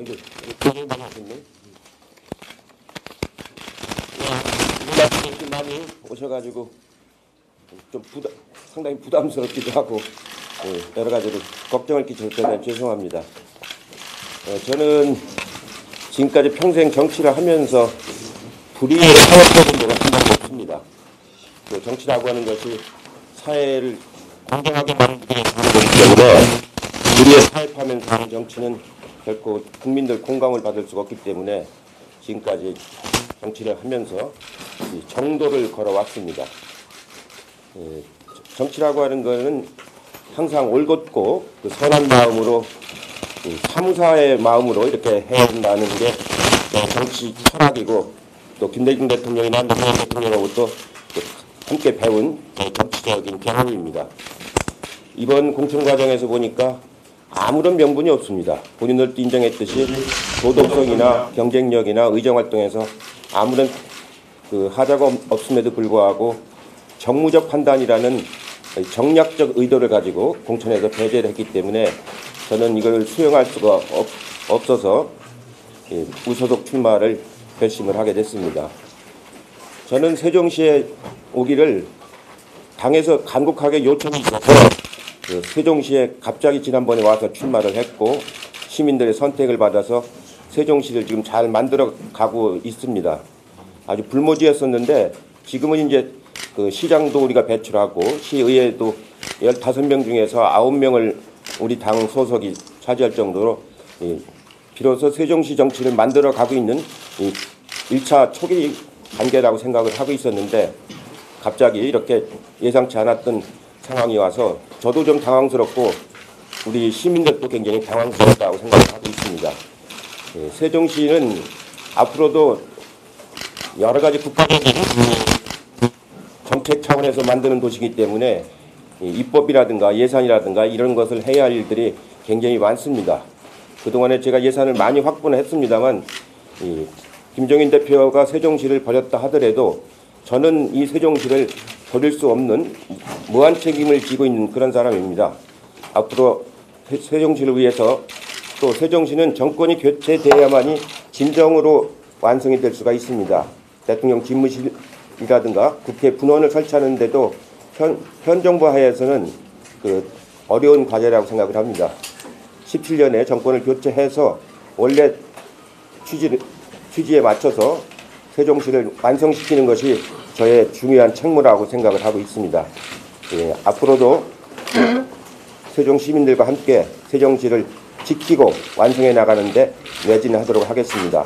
이거 굉장히 많으셨네. 이렇게 많이 오셔가지고 좀 상당히 부담스럽기도 하고 여러 가지로 걱정을 끼쳐서 대단히 죄송합니다. 저는 지금까지 평생 정치를 하면서 불의에 사업해본 적은 한 번도 없습니다. 정치라고 하는 것이 사회를 공정하게 만들기 위해서 하는 거기 때문에 불의에 사업하면서 하는 정치는 결코 국민들 공감을 받을 수가 없기 때문에 지금까지 정치를 하면서 정도를 걸어왔습니다. 정치라고 하는 것은 항상 올곧고 선한 마음으로 사무사의 마음으로 이렇게 해야 된다는 게 정치 철학이고 또 김대중 대통령이나 노무현 대통령으로부터 함께 배운 정치적인 경험입니다. 이번 공천 과정에서 보니까 아무런 명분이 없습니다. 본인들도 인정했듯이 도덕성이나 경쟁력이나 의정활동에서 아무런 하자가 없음에도 불구하고 정무적 판단이라는 정략적 의도를 가지고 공천에서 배제를 했기 때문에 저는 이걸 수용할 수가 없어서 무소속 출마를 결심을 하게 됐습니다. 저는 세종시에 오기를 당에서 간곡하게 요청이 있어서 세종시에 갑자기 지난번에 와서 출마를 했고 시민들의 선택을 받아서 세종시를 지금 잘 만들어 가고 있습니다. 아주 불모지였었는데 지금은 이제 시장도 우리가 배출하고 시의회도 15명 중에서 9명을 우리 당 소속이 차지할 정도로 비로소 세종시 정치를 만들어 가고 있는 1차 초기 단계라고 생각을 하고 있었는데 갑자기 이렇게 예상치 않았던 상황이 와서 저도 좀 당황스럽고 우리 시민들도 굉장히 당황스럽다고 생각하고 있습니다. 세종시는 앞으로도 여러 가지 국가적인 정책 차원에서 만드는 도시이기 때문에 입법이라든가 예산이라든가 이런 것을 해야 할 일들이 굉장히 많습니다. 그동안에 제가 예산을 많이 확보는 했습니다만 김종인 대표가 세종시를 버렸다 하더라도 저는 이 세종시를 버릴 수 없는 무한 책임을 지고 있는 그런 사람입니다. 앞으로 세종시를 위해서 또 세종시는 정권이 교체돼야만이 진정으로 완성이 될 수가 있습니다. 대통령 집무실이라든가 국회 분원을 설치하는데도 현 정부 하에서는 어려운 과제라고 생각을 합니다. 17년에 정권을 교체해서 원래 취지에 맞춰서 세종시를 완성시키는 것이 저의 중요한 책무라고 생각을 하고 있습니다. 앞으로도 세종 시민들과 함께 세종시를 지키고 완성해 나가는데 매진하도록 하겠습니다.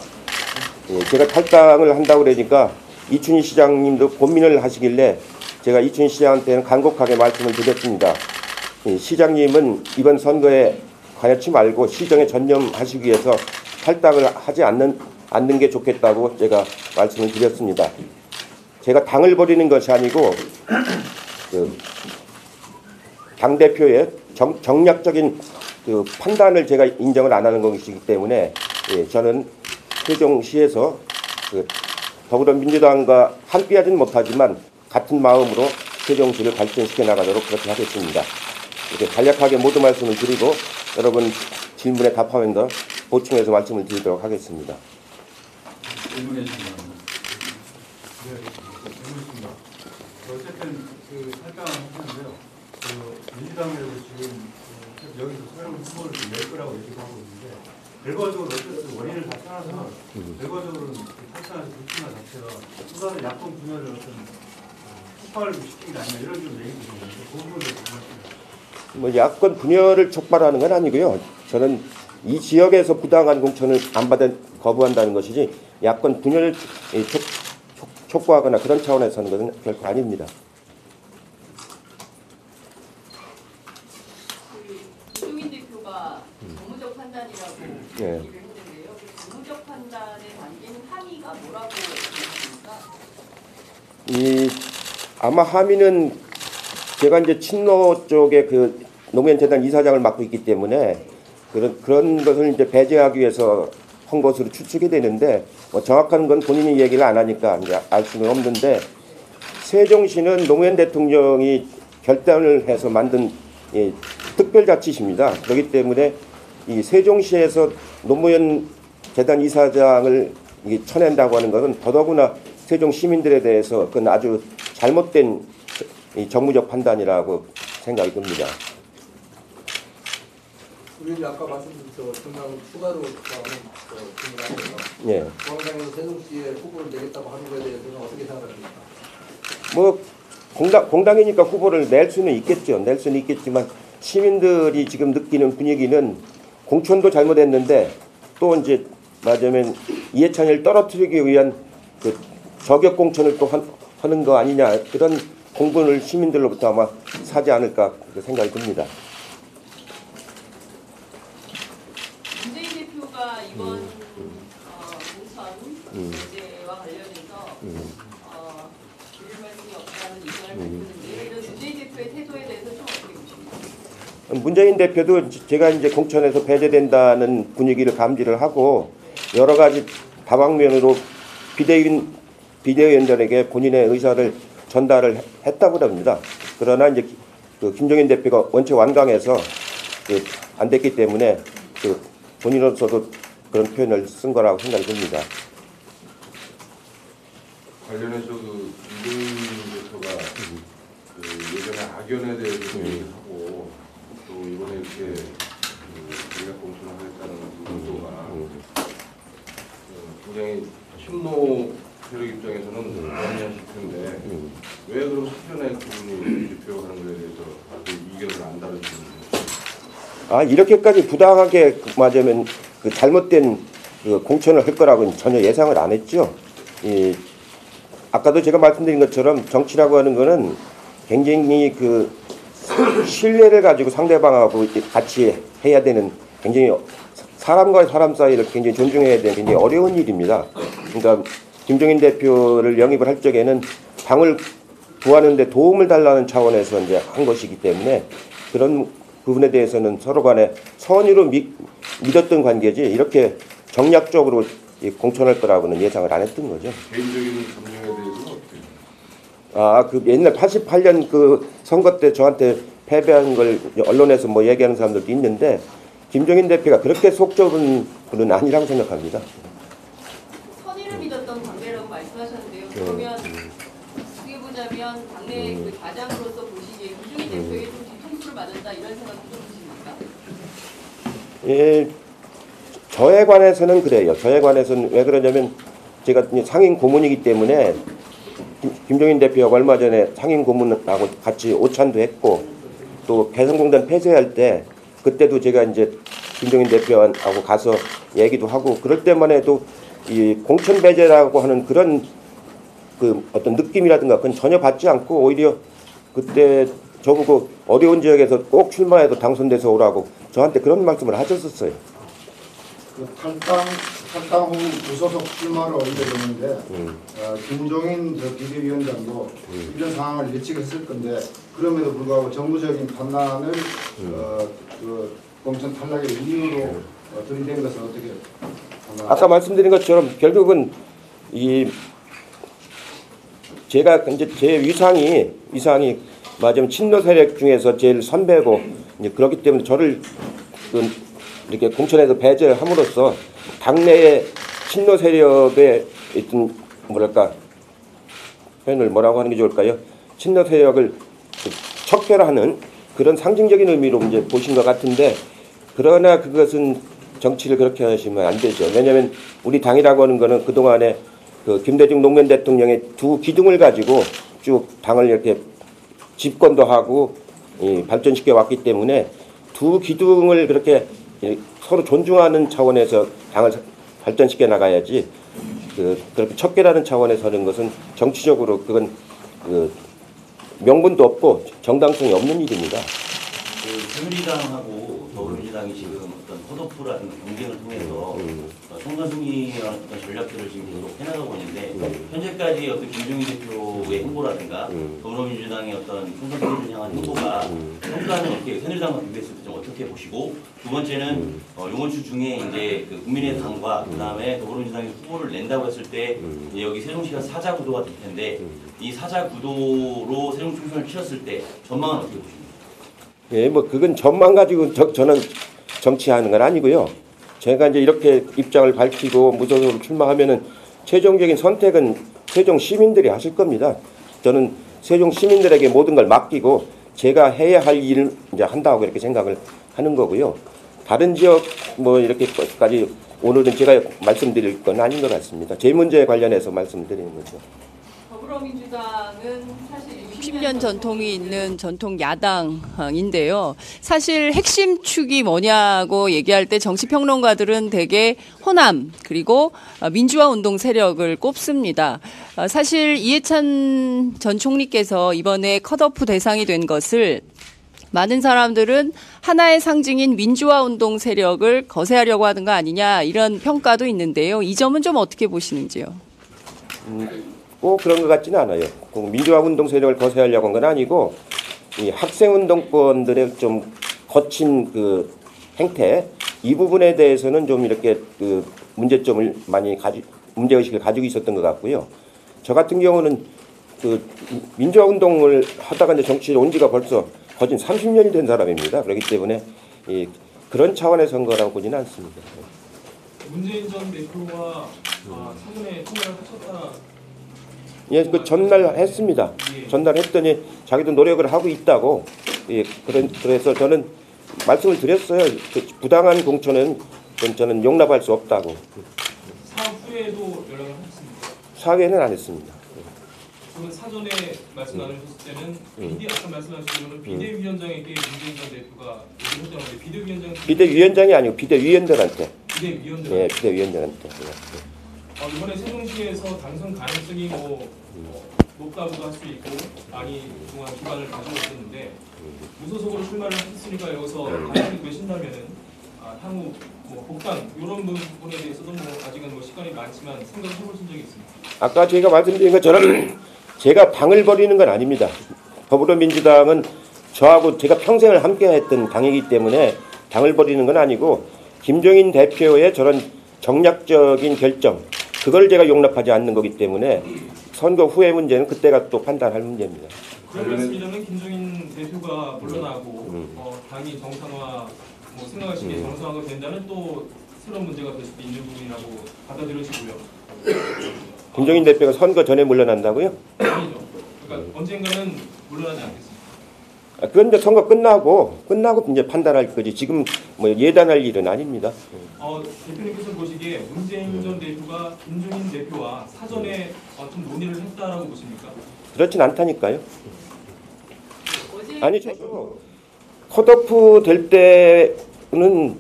제가 탈당을 한다고 그러니까 이춘희 시장님도 고민을 하시길래 제가 이춘희 시장한테는 간곡하게 말씀을 드렸습니다. 시장님은 이번 선거에 관여치 말고 시정에 전념하시기 위해서 탈당을 하지 않는 게 좋겠다고 제가 말씀을 드렸습니다. 제가 당을 버리는 것이 아니고 당대표의 정략적인 판단을 제가 인정을 안 하는 것이기 때문에 저는 세종시에서 더불어민주당과 함께하지는 못하지만 같은 마음으로 세종시를 발전시켜 나가도록 그렇게 하겠습니다. 이렇게 간략하게 모두 말씀을 드리고 여러분 질문에 답하면서 보충해서 말씀을 드리도록 하겠습니다. 질문해 주시면. 네, 질문입니다. 어쨌든 탈당을 하셨는데요. 민주당에서 지금 여기서 새로운 후보를 낼 거라고 얘기를 하고 있는데 결과적으로 어쨌든 원인을 다 떠나서 결과적으로는 탈당하는 그 출마 자체가 또 다른 야권 분열을 폭발을 시키는 게 아니냐 이런 좀 얘기도 있는데 그 부분에 대해서 야권 분열을 촉발하는 건 아니고요. 저는 이 지역에서 부당한 공천을 거부한다는 것이지 야권 분열을 촉구하거나 그런 차원에서 하는 것은 결코 아닙니다. 김종인 대표가 정무적 판단이라고 얘기를 했는데요. 정무적 판단의 관계는 함의가 뭐라고 생각하십니까? 아마 함의는 제가 이제 친노 쪽에 노무현 재단 이사장을 맡고 있기 때문에 그런 것을 이제 배제하기 위해서 한 것으로 추측이 되는데 정확한 건 본인이 얘기를 안 하니까 이제 알 수는 없는데 세종시는 노무현 대통령이 결단을 해서 만든 특별자치시입니다. 그렇기 때문에 이 세종시에서 노무현 재단 이사장을 이게 쳐낸다고 하는 것은 더더구나 세종 시민들에 대해서 그건 아주 잘못된 이 정무적 판단이라고 생각이 듭니다. 우리 아까 말씀드린 정당 추가로 질문하면서 예. 공화당에서 세종시에 후보를 내겠다고 하는 거에 대해서는 어떻게 생각하십니까? 뭐 공당이니까 후보를 낼 수는 있겠죠. 낼 수는 있겠지만 시민들이 지금 느끼는 분위기는 공천도 잘못했는데 또 이제 말하자면 이해찬을 떨어뜨리기 위한 그 저격 공천을 또 하는 거 아니냐, 그런 공분을 시민들로부터 아마 사지 않을까 그렇게 생각이 듭니다. 문재인 대표가 이번 공천 문제와 관련해서 드릴 말씀이 없다는 의견을 밝혔는데 이런 문재인 대표의 태도에 대해서 좀 어떻게 보십니까? 문재인 대표도 제가 이제 공천에서 배제된다는 분위기를 감지를 하고 여러 가지 다방면으로 비대위원들에게 본인의 의사를 전달을 했다고 합니다. 그러나 이제 그 김종인 대표가 원체 완강해서 안 됐기 때문에 본인으로서도 그런 표현을 쓴 거라고 생각이 듭니다. 관련해서 김종인 대표가 예전에 악연에 대해서 얘기하고 또 이번에 이렇게 전략 공천을 하겠다는 의도가 굉장히 친노 세력 입장에서는 불합리하실 텐데 왜 그럼 사전에 그분이 대표하는 것에 대해서 이견을 안 다루시는지. 이렇게까지 부당하게 맞으면 그 잘못된 그 공천을 할 거라고는 전혀 예상을 안 했죠. 아까도 제가 말씀드린 것처럼 정치라고 하는 거는 굉장히 그 신뢰를 가지고 상대방하고 같이 해야 되는, 굉장히 사람과 사람 사이를 굉장히 존중해야 되는 굉장히 어려운 일입니다. 그러니까 김종인 대표를 영입을 할 적에는 당을 구하는 데 도움을 달라는 차원에서 이제 한 것이기 때문에 그런 부분에 대해서는 서로 간에 선의로 믿었던 관계지 이렇게 정략적으로 공천할 거라고는 예상을 안 했던 거죠. 개인적인 감정에 대해서는 어떻게? 그 옛날 88년 그 선거 때 저한테 패배한 걸 언론에서 뭐 얘기하는 사람들도 있는데 김종인 대표가 그렇게 속 좁은 분은 아니라고 생각합니다. 선의를 믿었던 관계라고 말씀하셨는데요. 그러면 어떻게 보자면 당내 그 과장으로서 보시기에 김종인 대표에게 좀 뒤통수를 맞았다 이런 생각도 좀 드십니까? 예, 저에 관해서는 그래요. 저에 관해서는 왜 그러냐면 제가 상임 고문이기 때문에 김종인 대표가 얼마 전에 상임 고문하고 같이 오찬도 했고 또 개성공단 폐쇄할 때 그때도 제가 이제 김종인 대표하고 가서 얘기도 하고 그럴 때만 해도 이 공천 배제라고 하는 그런 그 어떤 느낌이라든가 그건 전혀 받지 않고 오히려 그때 저보고 어려운 지역에서 꼭 출마해서 당선돼서 오라고 저한테 그런 말씀을 하셨었어요. 그 탈당 후 무소속 출마를 올려줬는데 김종인 비대위원장도 이런 상황을 예측했을 건데 그럼에도 불구하고 정부적인 판단을 그 공천 탈락의 이유로 들이댄 것은 어떻게 판단하십니까? 아까 말씀드린 것처럼 결국은 제가 이제 제 위상이 맞으면 친노 세력 중에서 제일 선배고 이제 그렇기 때문에 저를 이렇게 공천에서 배제함으로써 당내의 친노 세력의 어떤 뭐랄까 표현을 뭐라고 하는 게 좋을까요? 친노 세력을 척결하는 그런 상징적인 의미로 이제 보신 것 같은데 그러나 그것은 정치를 그렇게 하시면 안 되죠. 왜냐하면 우리 당이라고 하는 거는 그동안에 그 김대중 노무현 대통령의 두 기둥을 가지고 쭉 당을 이렇게 집권도 하고 발전시켜 왔기 때문에 두 기둥을 그렇게 서로 존중하는 차원에서 당을 발전시켜 나가야지 그렇게 척결하는 차원에서 하는 것은 정치적으로 그건 명분도 없고 정당성이 없는 일입니다. 새누리당하고 더불어민주당이 지금 어떤 컷오프라는 경쟁을 통해서 총선 승리라는 전략들을 지금 계속 해나가고 있는데 현재까지 어떤 김종인 대표의 행보라든가 더불어민주당의 어떤 총선 승리를 향한 행보가 평가는 어떻게 새누리당과 비교했을 때 좀 어떻게 보시고 두 번째는 용원추 중에 이제 그 국민의당과 그다음에 더불어민주당이 후보를 낸다고 했을 때 이제 여기 세종시가 사자 구도가 될 텐데 이 사자 구도로 세종 총선을 치렀을 때 전망은 어떻게 보십니까? 예, 뭐 그건 전망 가지고 저는 정치하는 건 아니고요. 제가 이제 이렇게 입장을 밝히고 무소속으로 출마하면은 최종적인 선택은 세종 시민들이 하실 겁니다. 저는 세종 시민들에게 모든 걸 맡기고 제가 해야 할 일을 이제 한다고 이렇게 생각을 하는 거고요. 다른 지역 뭐 이렇게까지 오늘은 제가 말씀드릴 건 아닌 것 같습니다. 제 문제에 관련해서 말씀드리는 거죠. 더불어민주당은 사실 60년 전통이 있는 전통 야당인데요. 사실 핵심 축이 뭐냐고 얘기할 때 정치평론가들은 대개 호남 그리고 민주화 운동 세력을 꼽습니다. 사실 이해찬 전 총리께서 이번에 컷오프 대상이 된 것을 많은 사람들은 하나의 상징인 민주화 운동 세력을 거세하려고 하는 거 아니냐 이런 평가도 있는데요. 이 점은 좀 어떻게 보시는지요? 꼭 그런 것 같지는 않아요. 꼭 민주화 운동 세력을 거세하려고 한 건 아니고 이 학생 운동권들의 좀 거친 그 행태 이 부분에 대해서는 좀 이렇게 그 문제점을 많이 문제의식을 가지고 있었던 것 같고요. 저 같은 경우는 그 민주화 운동을 하다가 이제 정치에 온 지가 벌써 거진 30년이 된 사람입니다. 그렇기 때문에 그런 차원에서 한 거라고 보지는 않습니다. 문재인 전 대표와 사전에 통화를 하셨다. 예, 그 전날 했습니다. 전날 했더니 자기도 노력을 하고 있다고. 예, 그래서 저는 말씀을 드렸어요. 그 부당한 공천은 저는 용납할 수 없다고. 사업 후에도 연락을 하셨습니까? 사회는 안 했습니다. 그러면 사전에 말씀 나누셨을 때는 아까 말씀하신 거는 비대위원장에게 문재인 전 대표가 얘기를 했다는데 비대위원장이 아니고 비대위원들한테. 비대위원장. 예, 비대위원장한테. 이번에 세종시에서 당선 가능성이 높다고도 할 수 있고 많이 그동안 기반을 가지고 있었는데 무소속으로 출마를 했으니까 여기서 가능성이 되신다면은 향후 복당 이런 부분에 대해서도 아직은 시간이 많지만 생각해 보신 적이 있습니다. 아까 제가 말씀드린 것처럼 제가 당을 버리는 건 아닙니다. 더불어민주당은 저하고 제가 평생을 함께했던 당이기 때문에 당을 버리는 건 아니고 김종인 대표의 저런 정략적인 결정 그걸 제가 용납하지 않는 거기 때문에 선거 후의 문제는 그때가 또 판단할 문제입니다. 그런 말씀이라면 김종인 대표가 물러나고 당이 정상화 생각하시기에 정상화가 된다는 또 새로운 문제가 될 수도 있는 부분이라고 받아들여지고요. 김종인 대표가 선거 전에 물러난다고요? 아니죠. 그러니까 언젠가는 물러나지 않겠습니다. 그건 이제 선거 끝나고 이제 판단할 거지. 지금 예단할 일은 아닙니다. 대표님께서 보시기에 문재인 전 대표가 김종인 대표와 사전에 좀 논의를 했다라고 보십니까? 그렇진 않다니까요. 아니 저도 컷오프 될 때는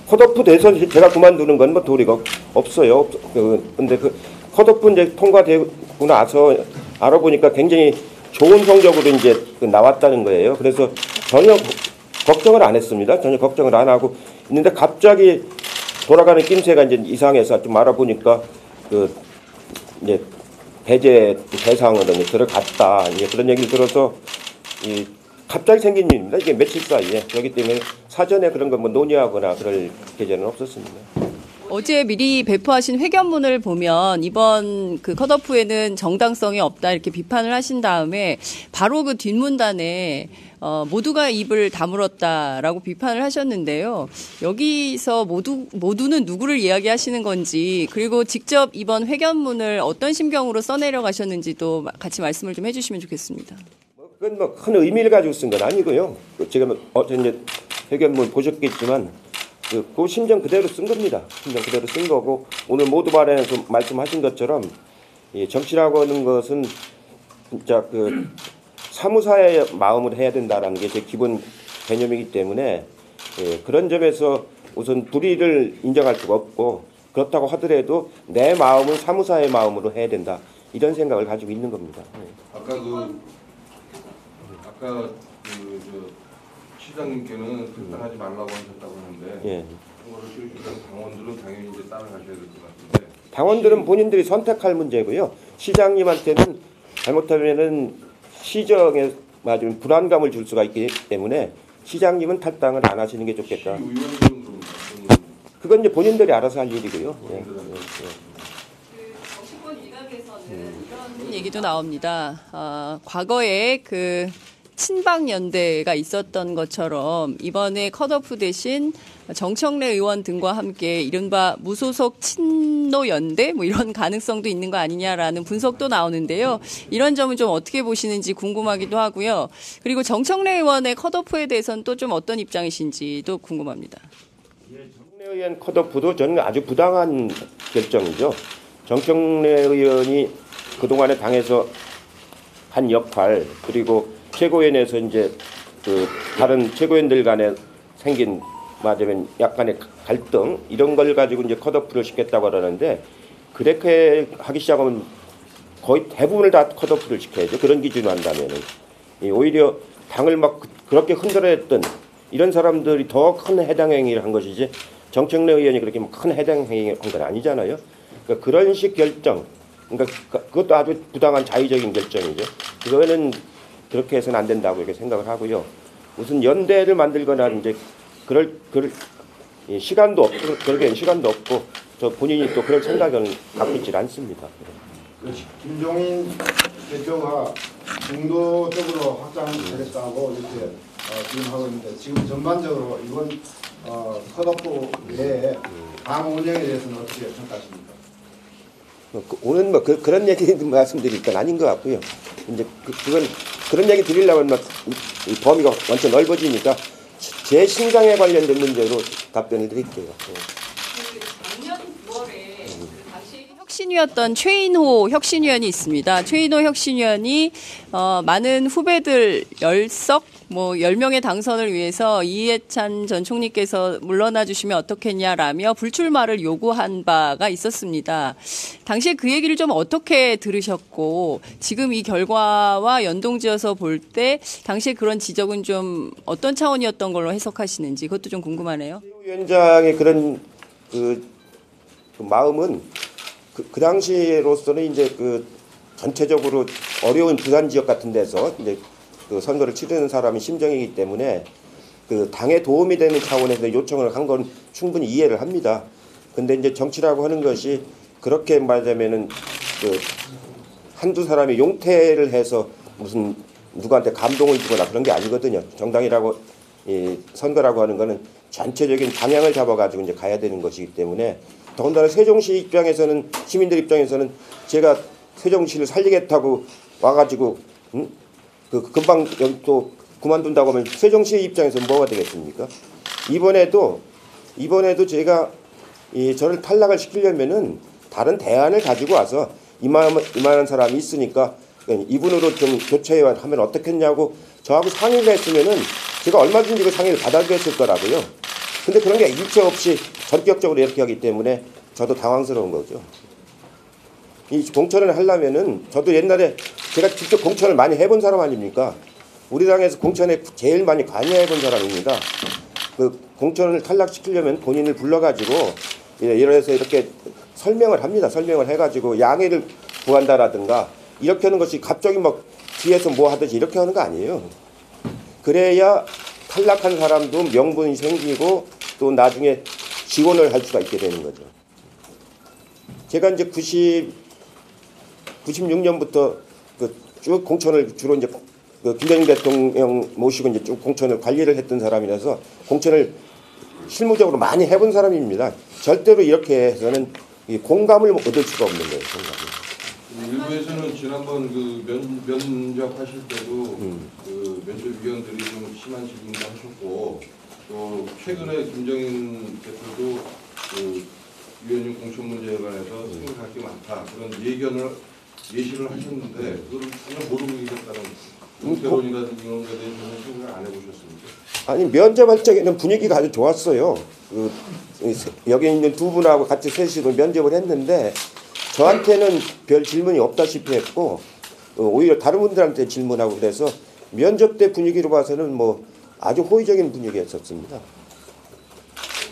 컷오프 돼서 제가 그만두는 건 도리가 없어요. 근데 그 컷오프 이제 통과되고 나서 알아보니까 굉장히 좋은 성적으로 이제 나왔다는 거예요. 그래서 전혀 걱정을 안 했습니다. 전혀 걱정을 안 하고 있는데 갑자기 돌아가는 낌새가 이제 이상해서 좀 알아보니까 이제 배제 대상으로 들어갔다. 이제 그런 얘기를 들어서 갑자기 생긴 일입니다. 이게 며칠 사이에. 그렇기 때문에 사전에 그런 거 논의하거나 그럴 계제는 없었습니다. 어제 미리 배포하신 회견문을 보면 이번 그 컷오프에는 정당성이 없다 이렇게 비판을 하신 다음에 바로 그 뒷문단에 모두가 입을 다물었다라고 비판을 하셨는데요. 여기서 모두는 누구를 이야기하시는 건지 그리고 직접 이번 회견문을 어떤 심경으로 써내려 가셨는지도 같이 말씀을 좀 해주시면 좋겠습니다. 그건 큰 의미를 가지고 쓴 건 아니고요. 제가 어제 이제 회견문 보셨겠지만 그 심정 그대로 쓴 겁니다. 심정 그대로 쓴 거고 오늘 모두 말해서 말씀하신 것처럼 정치라고 하는 것은 진짜 그 사무사의 마음으로 해야 된다라는 게 제 기본 개념이기 때문에 그런 점에서 우선 불의를 인정할 수가 없고 그렇다고 하더라도 내 마음은 사무사의 마음으로 해야 된다 이런 생각을 가지고 있는 겁니다. 아까 시장님께는 결단하지 말라고 하셨다고 하는데 그거를 실시간 당원들은 당연히 이제 따라가셔야 될 것 같은데 당원들은 본인들이 선택할 문제고요. 시장님한테는 잘못하면은 시정에 맞으면 불안감을 줄 수가 있기 때문에 시장님은 탈당을 안 하시는 게 좋겠다. 의원들은 그건 이제 본인들이 알아서 할 일이고요. 정치권 일각에서는 이런 얘기도 나옵니다. 과거에 그 친박연대가 있었던 것처럼 이번에 컷오프 대신 정청래 의원 등과 함께 이른바 무소속 친노연대 뭐 이런 가능성도 있는 거 아니냐라는 분석도 나오는데요. 이런 점은 좀 어떻게 보시는지 궁금하기도 하고요. 그리고 정청래 의원의 컷오프에 대해서는 또 좀 어떤 입장이신지도 궁금합니다. 정청래 의원 컷오프도 저는 아주 부당한 결정이죠. 정청래 의원이 그동안에 당에서 한 역할, 그리고 최고위원회에서 이제 그 다른 최고위원들 간에 생긴 말하자면 약간의 갈등 이런 걸 가지고 이제 컷오프를 시켰다고 그러는데, 그렇게 하기 시작하면 거의 대부분을 다 컷오프를 시켜야죠. 그런 기준으로 한다면은 오히려 당을 막 그렇게 흔들어했던 이런 사람들이 더 큰 해당 행위를 한 것이지, 정청래 의원이 그렇게 큰 해당 행위를 한 건 아니잖아요. 그러니까 그런 식 결정, 그러니까 그것도 아주 부당한 자의적인 결정이죠. 그거는 그렇게 해서는 안 된다고 이렇게 생각을 하고요. 무슨 연대를 만들거나 이제 그럴 시간도 없고, 그러기엔 시간도 없고, 저 본인이 또 그럴 생각은 갖고 있질 않습니다. 김종인 대표가 중도적으로 확장하겠다고 이렇게 지금 하고 있는데, 지금 전반적으로 이번 컷오프 외에 당 운영에 대해서는 어떻게 평가하십니까? 오늘 뭐 그런 얘기 말씀드릴 건 아닌 것 같고요. 이제 그건 그런 얘기 드리려면 막 이 범위가 완전 넓어지니까 제 신상에 관련된 문제로 답변을 드릴게요. 작년 9월에 그 당시 혁신위였던 최인호 혁신위원이 있습니다. 최인호 혁신위원이 많은 후배들 10명의 당선을 위해서 이해찬 전 총리께서 물러나 주시면 어떻겠냐라며 불출마를 요구한 바가 있었습니다. 당시에 그 얘기를 좀 어떻게 들으셨고, 지금 이 결과와 연동지어서 볼 때 당시에 그런 지적은 좀 어떤 차원이었던 걸로 해석하시는지 그것도 좀 궁금하네요. 위원장의 그런 그 마음은 그 당시로서는 이제 그 전체적으로 어려운 부산 지역 같은 데서 이제 그 선거를 치르는 사람이 심정이기 때문에 그 당에 도움이 되는 차원에서 요청을 한 건 충분히 이해를 합니다. 근데 이제 정치라고 하는 것이 그렇게 말하자면은 그 한두 사람이 용태를 해서 무슨 누구한테 감동을 주거나 그런 게 아니거든요. 정당이라고 선거라고 하는 거는 전체적인 방향을 잡아가지고 이제 가야 되는 것이기 때문에, 더군다나 세종시 입장에서는, 시민들 입장에서는 제가 세종시를 살리겠다고 와가지고 금방 여기 또 그만둔다고 하면 세종시 입장에서는 뭐가 되겠습니까? 이번에도 제가 저를 탈락을 시키려면은 다른 대안을 가지고 와서 이만한 사람이 있으니까 이분으로 좀 교체하면 어떻겠냐고 저하고 상의를 했으면은 제가 얼마든지 그 상의를 받아주겠을 거라고요. 근데 그런 게 일체 없이 전격적으로 이렇게 하기 때문에 저도 당황스러운 거죠. 이 공천을 하려면은, 저도 옛날에 제가 직접 공천을 많이 해본 사람 아닙니까? 우리 당에서 공천에 제일 많이 관여해본 사람입니다. 그 공천을 탈락시키려면 본인을 불러가지고 이래서 이렇게 설명을 합니다. 설명을 해가지고 양해를 구한다라든가 이렇게 하는 것이 갑자기 막 뒤에서 뭐 하듯이 이렇게 하는 거 아니에요. 그래야 탈락한 사람도 명분이 생기고 또 나중에 지원을 할 수가 있게 되는 거죠. 제가 이제 96년부터 쭉 공천을 주로 이제 김대중 대통령 모시고 이제 쭉 공천을 관리를 했던 사람이라서 공천을 실무적으로 많이 해본 사람입니다. 절대로 이렇게 해서는 공감을 얻을 수가 없는 거예요. 일부에서는 지난번 그 면접하실 때도 그 면접위원들이 좀 심한 질문도 하셨고, 또 최근에 김정인 대표도 그 위원님 공천 문제에 관해서 생각할 게 많다, 그런 예시를 하셨는데 그걸 전혀 모르고 계셨다는 공태론이라든지 이런 것에 대해서 생각을 안 해보셨습니까? 아니, 면접할 적에는 분위기가 아주 좋았어요. 여기 있는 두 분하고 같이 셋이서 면접을 했는데 저한테는 별 질문이 없다시피 했고, 오히려 다른 분들한테 질문하고 그래서 면접 때 분위기로 봐서는 뭐 아주 호의적인 분위기였었습니다.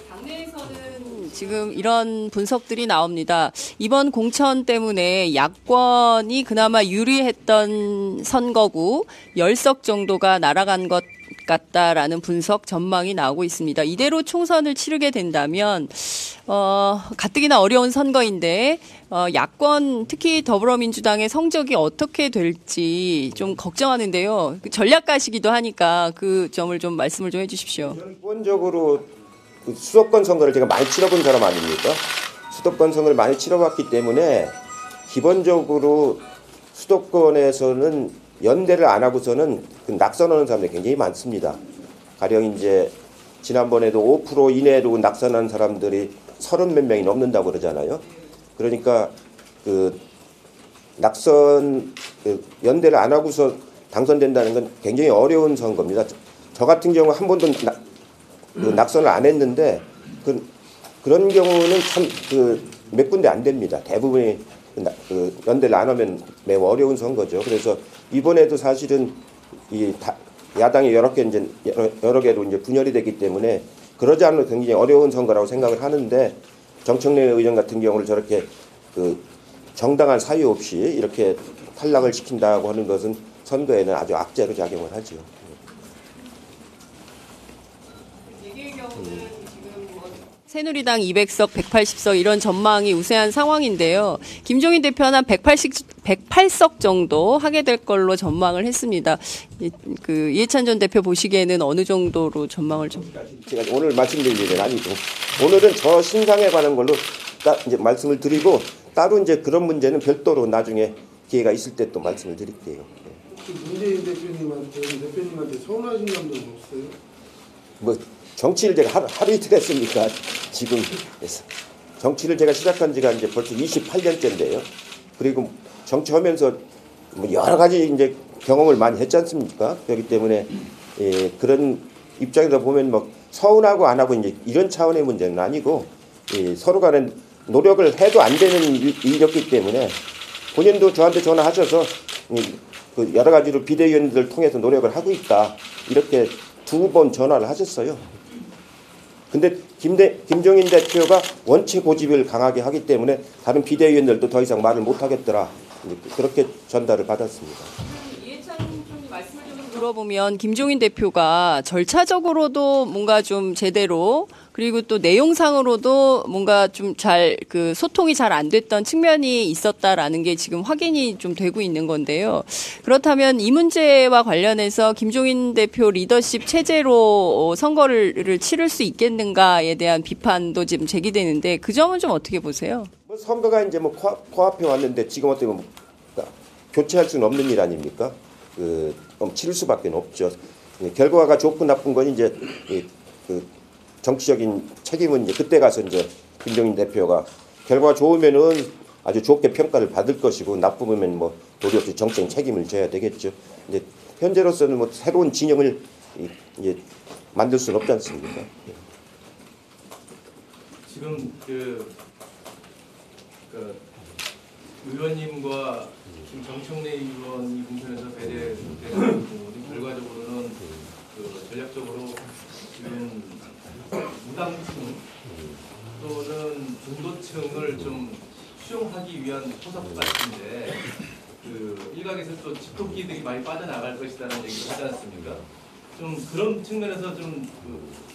당내에서는 지금 이런 분석들이 나옵니다. 이번 공천 때문에 야권이 그나마 유리했던 선거구 10석 정도가 날아간 것 같다라는 분석 전망이 나오고 있습니다. 이대로 총선을 치르게 된다면 가뜩이나 어려운 선거인데 야권 특히 더불어민주당의 성적이 어떻게 될지 좀 걱정하는데요. 전략가시기도 하니까 그 점을 좀 말씀을 좀 해주십시오. 저는 기본적으로 그 수도권 선거를 제가 많이 치러본 사람 아닙니까? 수도권 선거를 많이 치러봤기 때문에 기본적으로 수도권에서는 연대를 안 하고서는 그 낙선하는 사람들이 굉장히 많습니다. 가령 이제 지난번에도 5% 이내로 낙선한 사람들이 30몇 명이 넘는다고 그러잖아요. 그러니까 그 낙선 연대를 안 하고서 당선된다는 건 굉장히 어려운 선거입니다. 저 같은 경우 한 번도 낙선을 안 했는데 그런 경우는 참 몇 군데 안 됩니다. 대부분이 연대를 안 하면 매우 어려운 선거죠. 그래서 이번에도 사실은 야당이 여러 개로 이제 분열이 됐기 때문에 그러지 않으면 굉장히 어려운 선거라고 생각을 하는데 정청래 의원 같은 경우를 저렇게 정당한 사유 없이 이렇게 탈락을 시킨다고 하는 것은 선거에는 아주 악재로 작용을 하죠. 얘기의 경우는 지금 새누리당 200석, 180석 이런 전망이 우세한 상황인데요. 김종인 대표는 한 108석 정도 하게 될 걸로 전망을 했습니다. 이해찬 전 대표 보시기에는 어느 정도로 전망을 좀? 제가 오늘 말씀드릴 일은 아니고 오늘은 저 신상에 관한 걸로 이제 말씀을 드리고 따로 이제 그런 문제는 별도로 나중에 기회가 있을 때 또 말씀을 드릴게요. 문재인 대표님한테 서운하신 점도 없어요? 뭐 정치를 제가 하루 이틀 했습니까? 지금 정치를 제가 시작한 지가 이제 벌써 28년째인데요. 그리고 정치하면서 뭐 여러 가지 이제 경험을 많이 했지 않습니까? 그렇기 때문에 그런 입장에서 보면 뭐 서운하고 안 하고 이제 이런 차원의 문제는 아니고 서로 간에 노력을 해도 안 되는 일이었기 때문에 본인도 저한테 전화하셔서 그 여러 가지로 비대위원들 통해서 노력을 하고 있다 이렇게 2번 전화를 하셨어요. 근데 김종인 대표가 원체 고집을 강하게 하기 때문에 다른 비대위원들도 더 이상 말을 못 하겠더라. 그렇게 전달을 받았습니다. 이해찬 총리 말씀을 좀 들어보면 김종인 대표가 절차적으로도 뭔가 좀 제대로 그리고 또 내용상으로도 뭔가 좀 잘 소통이 잘 안 됐던 측면이 있었다라는 게 지금 확인이 좀 되고 있는 건데요. 그렇다면 이 문제와 관련해서 김종인 대표 리더십 체제로 선거를 치를 수 있겠는가에 대한 비판도 지금 제기되는데 그 점은 좀 어떻게 보세요? 뭐 선거가 이제 뭐 코앞에 왔는데 지금 어떻게 보면 교체할 수는 없는 일 아닙니까? 치를 수밖에 없죠. 결과가 좋고 나쁜 건 이제 정치적인 책임은 이제 그때 가서 이제 김종인 대표가 결과가 좋으면은 아주 좋게 평가를 받을 것이고 나쁘면 뭐 도리 없이 정치적 책임을 져야 되겠죠. 이제 현재로서는 뭐 새로운 진영을 이제 만들 수는 없지 않습니까? 지금 의원님과 지금 정청래 의원이 공천에서 배제되는 부분이 결과적으로는 전략적으로 지금 무당층 또는 중도층을 좀 수용하기 위한 포석 같은데 일각에서 또 집토끼들이 많이 빠져나갈 것이라는 얘기를 하지 않습니까? 좀 그런 측면에서 좀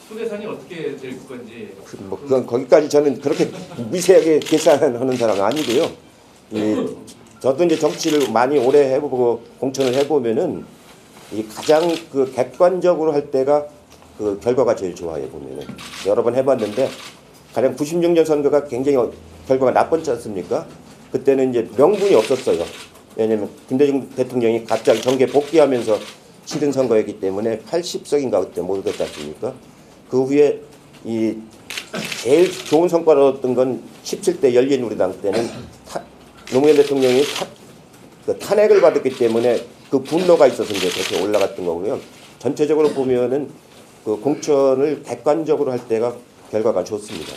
소개산이 어떻게 될 건지. 뭐 그건 거기까지 저는 그렇게 미세하게 계산하는 사람은 아니고요. 저도 이제 정치를 많이 오래 해보고 공천을 해보면은 가장 객관적으로 할 때가 결과가 제일 좋아요. 보면은 여러 번 해봤는데 가령 96년 선거가 굉장히 결과가 나빴지 않습니까? 그때는 이제 명분이 없었어요. 왜냐하면 김대중 대통령이 갑자기 정계 복귀하면서 치른 선거였기 때문에 80석인가 그때 못 얻었지 않습니까? 그 후에 제일 좋은 성과를 얻었던 건 17대 열린우리당 때는 노무현 대통령이 탄핵을 받았기 때문에 그 분노가 있어서 이제 그렇게 올라갔던 거고요. 전체적으로 보면은 공천을 객관적으로 할 때가 결과가 좋습니다.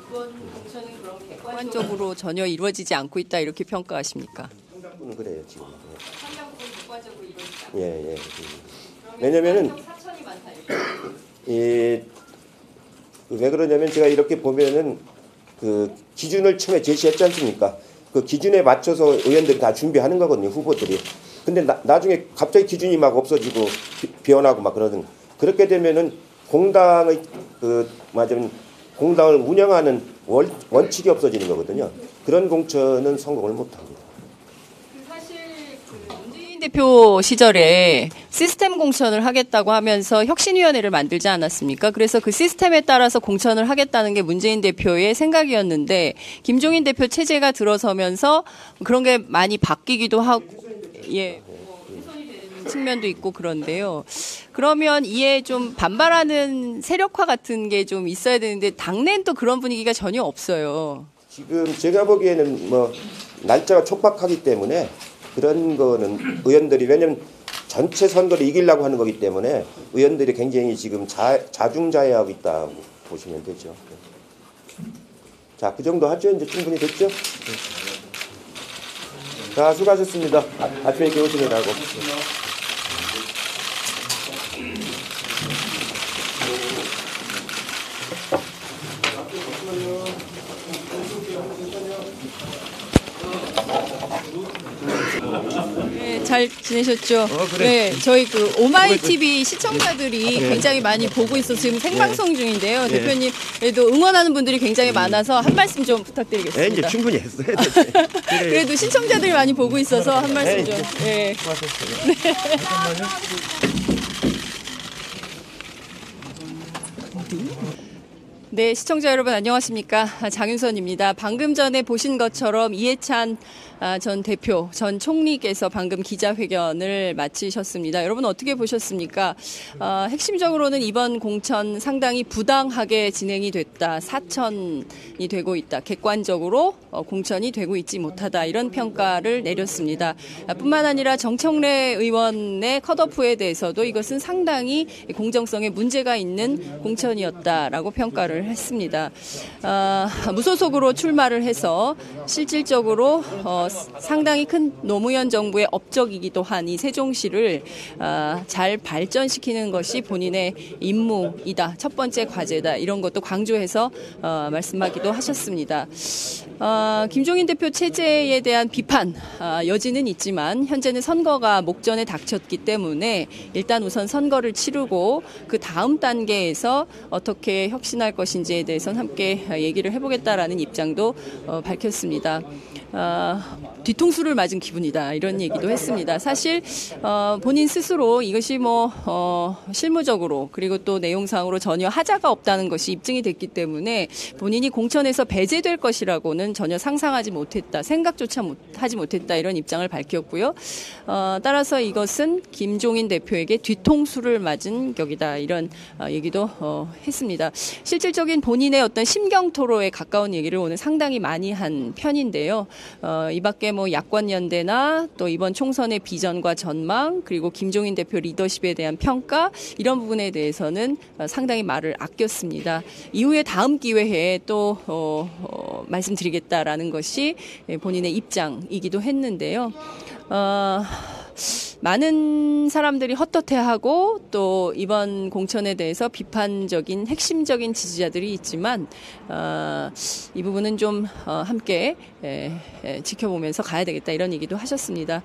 이번 공천은 그럼 객관적으로 전혀 이루어지지 않고 있다 이렇게 평가하십니까? 상당부는 그래요 지금. 상당부는 객관적으로 이루어지지 않고. 예. 왜냐면은 사천이 많다 이렇게. 왜 그러냐면 제가 이렇게 보면은 기준을 처음에 제시했지 않습니까? 그 기준에 맞춰서 의원들이 다 준비하는 거거든요. 후보들이. 근데 나중에 갑자기 기준이 막 없어지고 변하고 막 그러든 그렇게 되면은 공당의 공당을 운영하는 원칙이 없어지는 거거든요. 그런 공천은 성공을 못합니다. 사실 문재인 대표 시절에 시스템 공천을 하겠다고 하면서 혁신위원회를 만들지 않았습니까? 그래서 그 시스템에 따라서 공천을 하겠다는 게 문재인 대표의 생각이었는데 김종인 대표 체제가 들어서면서 그런 게 많이 바뀌기도 하고 훼손이 되는 측면도 있고 그런데요. 그러면 이에 좀 반발하는 세력화 같은 게 좀 있어야 되는데 당내는 또 그런 분위기가 전혀 없어요. 지금 제가 보기에는 날짜가 촉박하기 때문에 그런 거는 의원들이 왜냐면 전체 선거를 이기려고 하는 거기 때문에 의원들이 굉장히 지금 자중자애하고 있다고 보시면 되죠. 자, 그 정도 하죠. 이제 충분히 됐죠? 자, 수고하셨습니다. 아침에 이렇게 오시느라고. 네, 잘 지내셨죠? 네, 저희 그 오마이 TV 시청자들이 굉장히 많이 보고 있어서 지금 생방송 중인데요. 대표님, 그래도 응원하는 분들이 굉장히 많아서 한 말씀 좀 부탁드리겠습니다. 이제 충분히 했어요. 그래도 시청자들이 많이 보고 있어서 한 말씀 좀. 네. 네, 시청자 여러분 안녕하십니까? 장윤선입니다. 방금 전에 보신 것처럼 이해찬 전 대표, 전 총리께서 방금 기자회견을 마치셨습니다. 여러분 어떻게 보셨습니까? 핵심적으로는 이번 공천 상당히 부당하게 진행이 됐다. 사천이 되고 있다. 객관적으로 공천이 되고 있지 못하다. 이런 평가를 내렸습니다. 뿐만 아니라 정청래 의원의 컷오프에 대해서도 이것은 상당히 공정성에 문제가 있는 공천이었다라고 평가를 했습니다. 무소속으로 출마를 해서 실질적으로 상당히 큰 노무현 정부의 업적이기도 한 이 세종시를 잘 발전시키는 것이 본인의 임무이다. 첫 번째 과제다. 이런 것도 강조해서 말씀하기도 하셨습니다. 김종인 대표 체제에 대한 비판 여지는 있지만 현재는 선거가 목전에 닥쳤기 때문에 일단 우선 선거를 치르고 그 다음 단계에서 어떻게 혁신할 것인지에 대해서는 함께 얘기를 해보겠다라는 입장도 밝혔습니다. 뒤통수를 맞은 기분이다 이런 얘기도 했습니다. 사실 본인 스스로 이것이 실무적으로 그리고 또 내용상으로 전혀 하자가 없다는 것이 입증이 됐기 때문에 본인이 공천에서 배제될 것이라고는 전혀 상상하지 못했다. 생각조차 하지 못했다. 이런 입장을 밝혔고요. 따라서 이것은 김종인 대표에게 뒤통수를 맞은 격이다. 이런 얘기도 했습니다. 실질적인 본인의 어떤 심경 토로에 가까운 얘기를 오늘 상당히 많이 한 편인데요. 이 밖에 야권연대나 또 이번 총선의 비전과 전망 그리고 김종인 대표 리더십에 대한 평가 이런 부분에 대해서는 상당히 말을 아꼈습니다. 이후에 다음 기회에 또 말씀드리겠다라는 것이 본인의 입장이기도 했는데요. 많은 사람들이 헛헛해하고 또 이번 공천에 대해서 비판적인 핵심적인 지지자들이 있지만 이 부분은 좀 함께 지켜보면서 가야 되겠다 이런 얘기도 하셨습니다.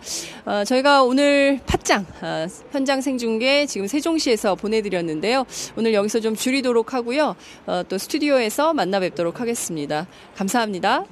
저희가 오늘 팟짱 현장 생중계 지금 세종시에서 보내드렸는데요. 오늘 여기서 좀 줄이도록 하고요. 또 스튜디오에서 만나 뵙도록 하겠습니다. 감사합니다.